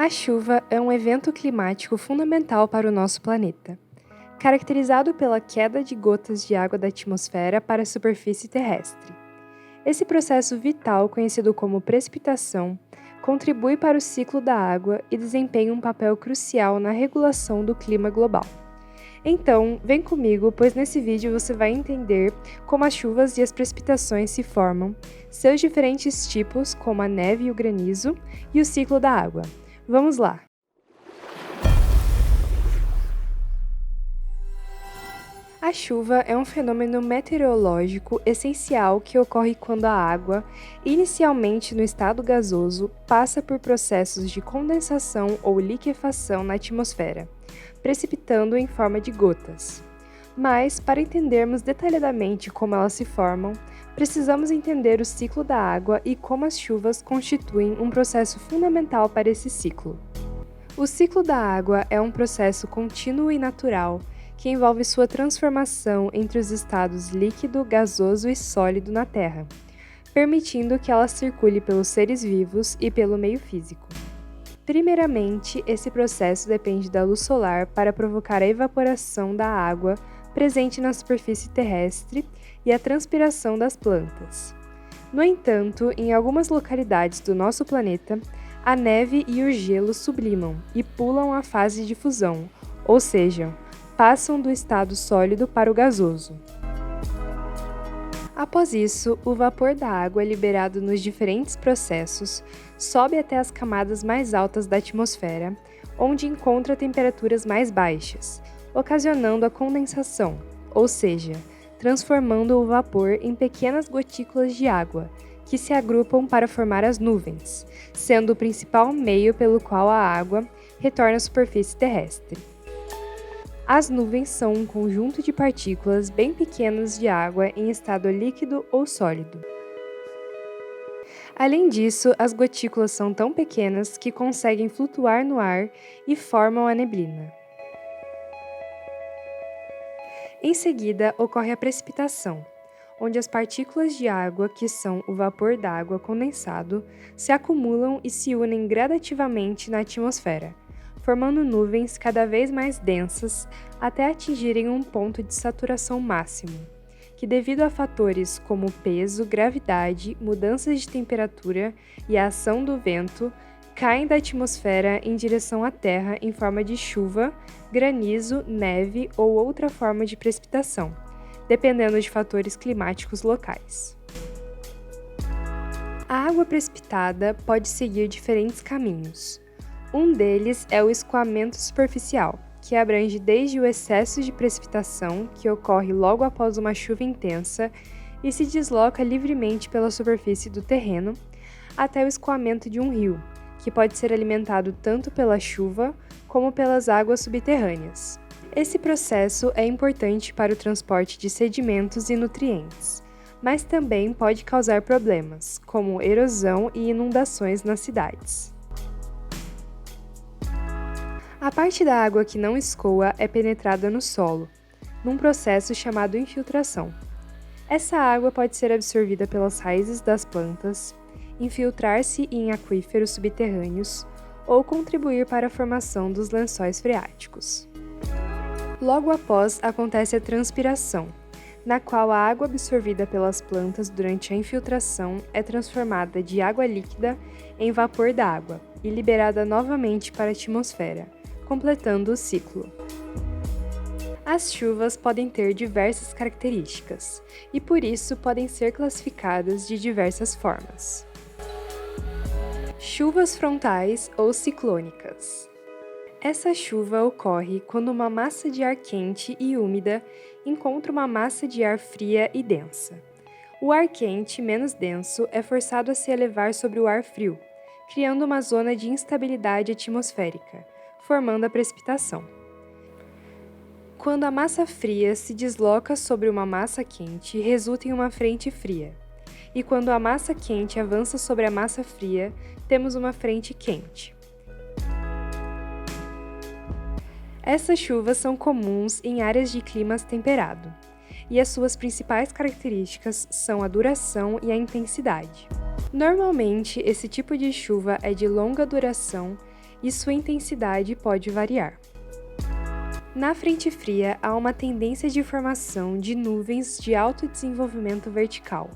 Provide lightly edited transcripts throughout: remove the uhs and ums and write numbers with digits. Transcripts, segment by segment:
A chuva é um evento climático fundamental para o nosso planeta, caracterizado pela queda de gotas de água da atmosfera para a superfície terrestre. Esse processo vital, conhecido como precipitação, contribui para o ciclo da água e desempenha um papel crucial na regulação do clima global. Então, vem comigo, pois nesse vídeo você vai entender como as chuvas e as precipitações se formam, seus diferentes tipos, como a neve e o granizo, e o ciclo da água. Vamos lá! A chuva é um fenômeno meteorológico essencial que ocorre quando a água, inicialmente no estado gasoso, passa por processos de condensação ou liquefação na atmosfera, precipitando em forma de gotas. Mas, para entendermos detalhadamente como elas se formam, precisamos entender o ciclo da água e como as chuvas constituem um processo fundamental para esse ciclo. O ciclo da água é um processo contínuo e natural que envolve sua transformação entre os estados líquido, gasoso e sólido na Terra, permitindo que ela circule pelos seres vivos e pelo meio físico. Primeiramente, esse processo depende da luz solar para provocar a evaporação da água presente na superfície terrestre e a transpiração das plantas. No entanto, em algumas localidades do nosso planeta, a neve e o gelo sublimam e pulam a fase de fusão, ou seja, passam do estado sólido para o gasoso. Após isso, o vapor da água liberado nos diferentes processos sobe até as camadas mais altas da atmosfera, onde encontra temperaturas mais baixas, ocasionando a condensação, ou seja, transformando o vapor em pequenas gotículas de água, que se agrupam para formar as nuvens, sendo o principal meio pelo qual a água retorna à superfície terrestre. As nuvens são um conjunto de partículas bem pequenas de água em estado líquido ou sólido. Além disso, as gotículas são tão pequenas que conseguem flutuar no ar e formam a neblina. Em seguida, ocorre a precipitação, onde as partículas de água, que são o vapor d'água condensado, se acumulam e se unem gradativamente na atmosfera, formando nuvens cada vez mais densas até atingirem um ponto de saturação máximo, que devido a fatores como peso, gravidade, mudanças de temperatura e a ação do vento, caem da atmosfera em direção à Terra em forma de chuva, granizo, neve ou outra forma de precipitação, dependendo de fatores climáticos locais. A água precipitada pode seguir diferentes caminhos. Um deles é o escoamento superficial, que abrange desde o excesso de precipitação, que ocorre logo após uma chuva intensa e se desloca livremente pela superfície do terreno, até o escoamento de um rio, que pode ser alimentado tanto pela chuva como pelas águas subterrâneas. Esse processo é importante para o transporte de sedimentos e nutrientes, mas também pode causar problemas, como erosão e inundações nas cidades. A parte da água que não escoa é penetrada no solo, num processo chamado infiltração. Essa água pode ser absorvida pelas raízes das plantas, infiltrar-se em aquíferos subterrâneos ou contribuir para a formação dos lençóis freáticos. Logo após, acontece a transpiração, na qual a água absorvida pelas plantas durante a infiltração é transformada de água líquida em vapor d'água e liberada novamente para a atmosfera, completando o ciclo. As chuvas podem ter diversas características e, por isso, podem ser classificadas de diversas formas. Chuvas frontais ou ciclônicas. Essa chuva ocorre quando uma massa de ar quente e úmida encontra uma massa de ar fria e densa. O ar quente, menos denso, é forçado a se elevar sobre o ar frio, criando uma zona de instabilidade atmosférica, formando a precipitação. Quando a massa fria se desloca sobre uma massa quente, resulta em uma frente fria. E quando a massa quente avança sobre a massa fria, temos uma frente quente. Essas chuvas são comuns em áreas de clima temperado, e as suas principais características são a duração e a intensidade. Normalmente, esse tipo de chuva é de longa duração e sua intensidade pode variar. Na frente fria, há uma tendência de formação de nuvens de alto desenvolvimento vertical,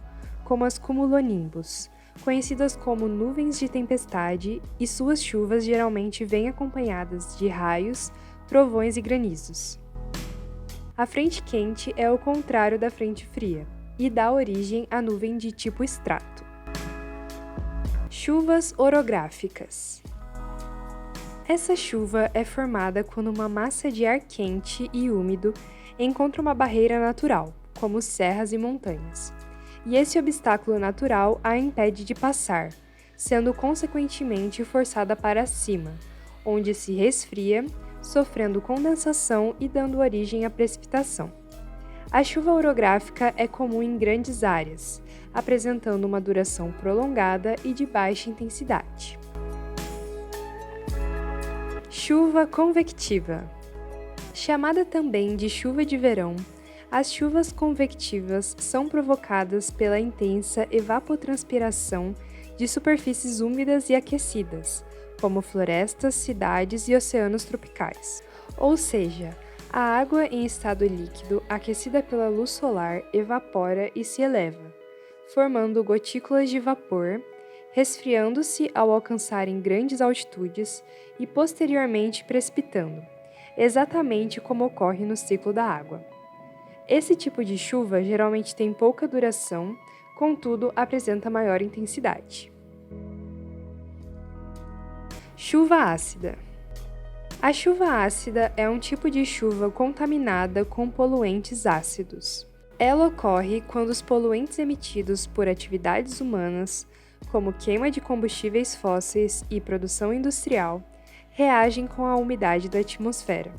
como as cumulonimbus, conhecidas como nuvens de tempestade, e suas chuvas geralmente vêm acompanhadas de raios, trovões e granizos. A frente quente é o contrário da frente fria e dá origem à nuvem de tipo estrato. Chuvas orográficas. Essa chuva é formada quando uma massa de ar quente e úmido encontra uma barreira natural, como serras e montanhas, e esse obstáculo natural a impede de passar, sendo consequentemente forçada para cima, onde se resfria, sofrendo condensação e dando origem à precipitação. A chuva orográfica é comum em grandes áreas, apresentando uma duração prolongada e de baixa intensidade. Chuva convectiva. Chamada também de chuva de verão, as chuvas convectivas são provocadas pela intensa evapotranspiração de superfícies úmidas e aquecidas, como florestas, cidades e oceanos tropicais. Ou seja, a água em estado líquido, aquecida pela luz solar, evapora e se eleva, formando gotículas de vapor, resfriando-se ao alcançarem grandes altitudes e posteriormente precipitando, exatamente como ocorre no ciclo da água. Esse tipo de chuva geralmente tem pouca duração, contudo apresenta maior intensidade. Chuva ácida. A chuva ácida é um tipo de chuva contaminada com poluentes ácidos. Ela ocorre quando os poluentes emitidos por atividades humanas, como queima de combustíveis fósseis e produção industrial, reagem com a umidade da atmosfera,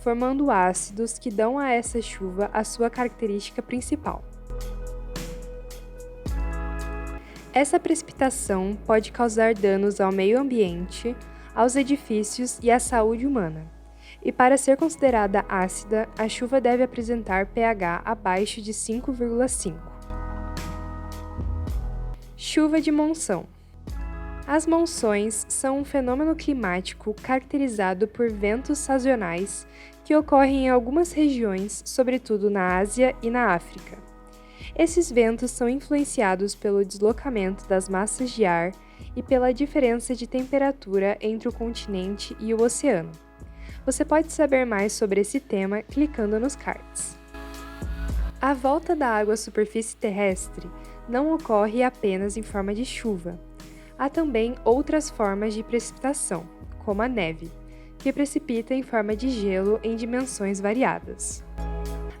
formando ácidos que dão a essa chuva a sua característica principal. Essa precipitação pode causar danos ao meio ambiente, aos edifícios e à saúde humana. E para ser considerada ácida, a chuva deve apresentar pH abaixo de 5,5. Chuva de monção. As monções são um fenômeno climático caracterizado por ventos sazonais que ocorrem em algumas regiões, sobretudo na Ásia e na África. Esses ventos são influenciados pelo deslocamento das massas de ar e pela diferença de temperatura entre o continente e o oceano. Você pode saber mais sobre esse tema clicando nos cards. A volta da água à superfície terrestre não ocorre apenas em forma de chuva. Há também outras formas de precipitação, como a neve, que precipita em forma de gelo em dimensões variadas.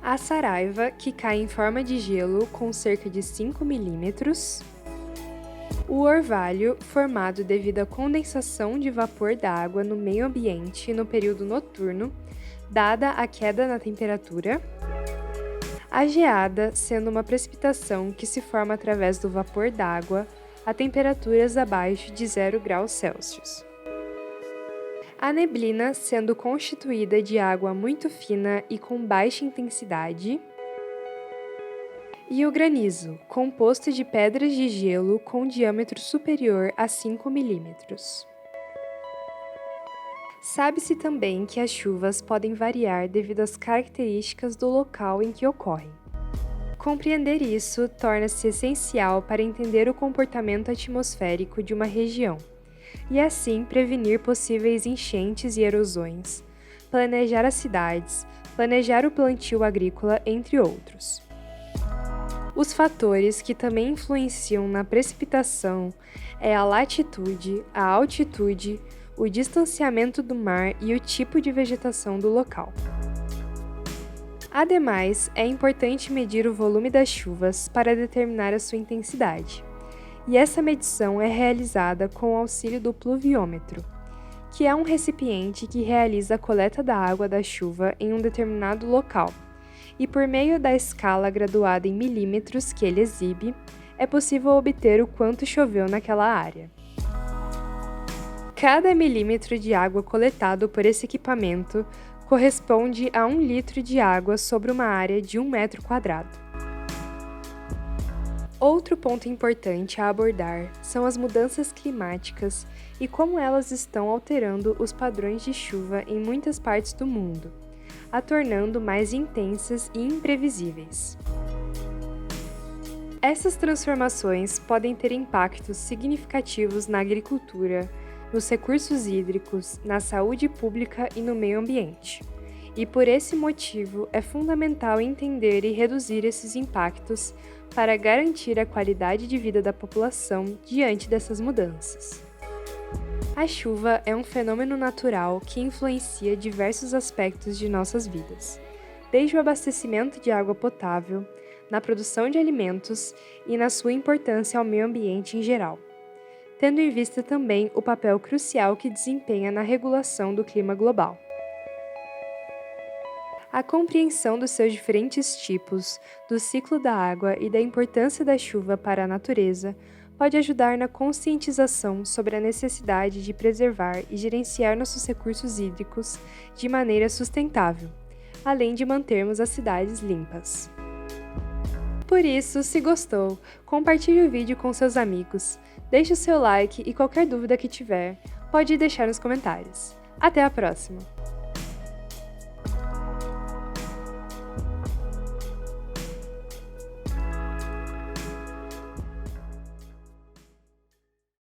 A saraiva, que cai em forma de gelo com cerca de 5 milímetros. O orvalho, formado devido à condensação de vapor d'água no meio ambiente no período noturno, dada a queda na temperatura. A geada, sendo uma precipitação que se forma através do vapor d'água a temperaturas abaixo de 0 graus Celsius. A neblina, sendo constituída de água muito fina e com baixa intensidade. E o granizo, composto de pedras de gelo com diâmetro superior a 5 milímetros. Sabe-se também que as chuvas podem variar devido às características do local em que ocorrem. Compreender isso torna-se essencial para entender o comportamento atmosférico de uma região e, assim, prevenir possíveis enchentes e erosões, planejar as cidades, planejar o plantio agrícola, entre outros. Os fatores que também influenciam na precipitação é a latitude, a altitude, o distanciamento do mar e o tipo de vegetação do local. Ademais, é importante medir o volume das chuvas para determinar a sua intensidade, e essa medição é realizada com o auxílio do pluviômetro, que é um recipiente que realiza a coleta da água da chuva em um determinado local, e por meio da escala graduada em milímetros que ele exibe, é possível obter o quanto choveu naquela área. Cada milímetro de água coletado por esse equipamento corresponde a 1 litro de água sobre uma área de 1 metro quadrado. Outro ponto importante a abordar são as mudanças climáticas e como elas estão alterando os padrões de chuva em muitas partes do mundo, a tornando mais intensas e imprevisíveis. Essas transformações podem ter impactos significativos na agricultura, nos recursos hídricos, na saúde pública e no meio ambiente. E por esse motivo é fundamental entender e reduzir esses impactos para garantir a qualidade de vida da população diante dessas mudanças. A chuva é um fenômeno natural que influencia diversos aspectos de nossas vidas, desde o abastecimento de água potável, na produção de alimentos e na sua importância ao meio ambiente em geral, tendo em vista também o papel crucial que desempenha na regulação do clima global. A compreensão dos seus diferentes tipos, do ciclo da água e da importância da chuva para a natureza pode ajudar na conscientização sobre a necessidade de preservar e gerenciar nossos recursos hídricos de maneira sustentável, além de mantermos as cidades limpas. Por isso, se gostou, compartilhe o vídeo com seus amigos, deixe o seu like e qualquer dúvida que tiver, pode deixar nos comentários. Até a próxima!